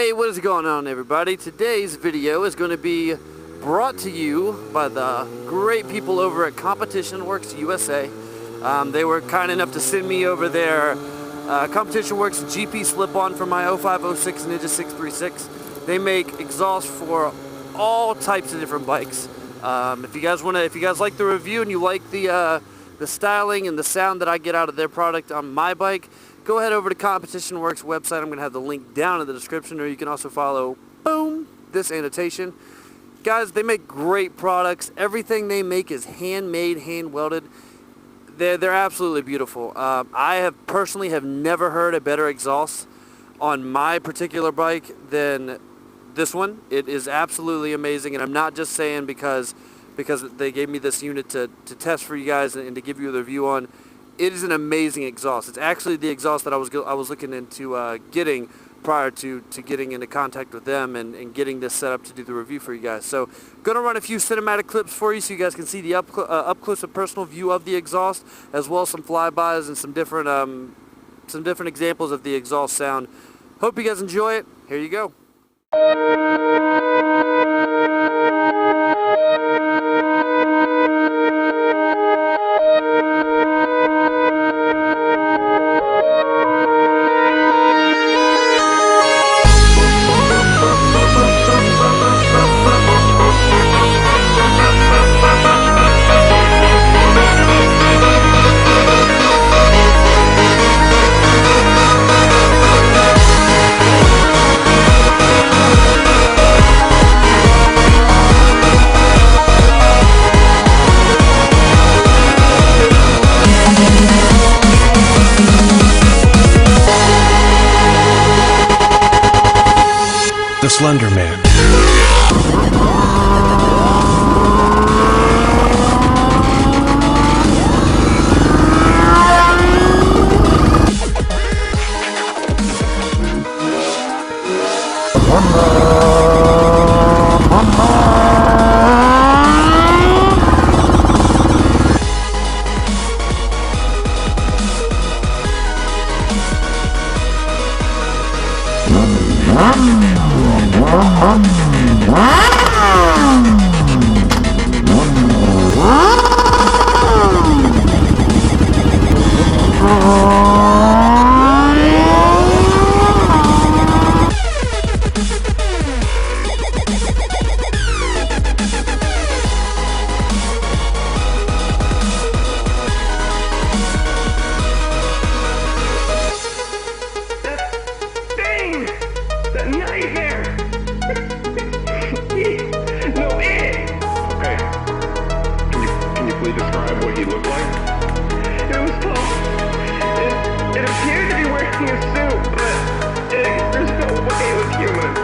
Hey, what is going on, everybody? Today's video is going to be brought to you by the great people over at Competition Works USA. They were kind enough to send me over their Competition Works GP slip-on for my 0506 Ninja 636. They make exhaust for all types of different bikes. If you guys like the review and you like the styling and the sound that I get out of their product on my bike, go ahead over to Competition Works website. I'm going to have the link down in the description, or you can also follow, boom, this annotation. Guys, they make great products. Everything they make is handmade, hand-welded. They're absolutely beautiful. I have personally never heard a better exhaust on my particular bike than this one. It is absolutely amazing, and I'm not just saying because they gave me this unit to test for you guys and to give you the review on. It is an amazing exhaust. It's actually the exhaust that I was looking into getting prior to getting into contact with them and getting this set up to do the review for you guys. So, going to run a few cinematic clips for you so you guys can see the up close and personal view of the exhaust, as well as some flybys and some different examples of the exhaust sound. Hope you guys enjoy it. Here you go. The Slender Man. Describe what he looked like? It was tall. It appeared to be wearing a suit, but there's no way it was human.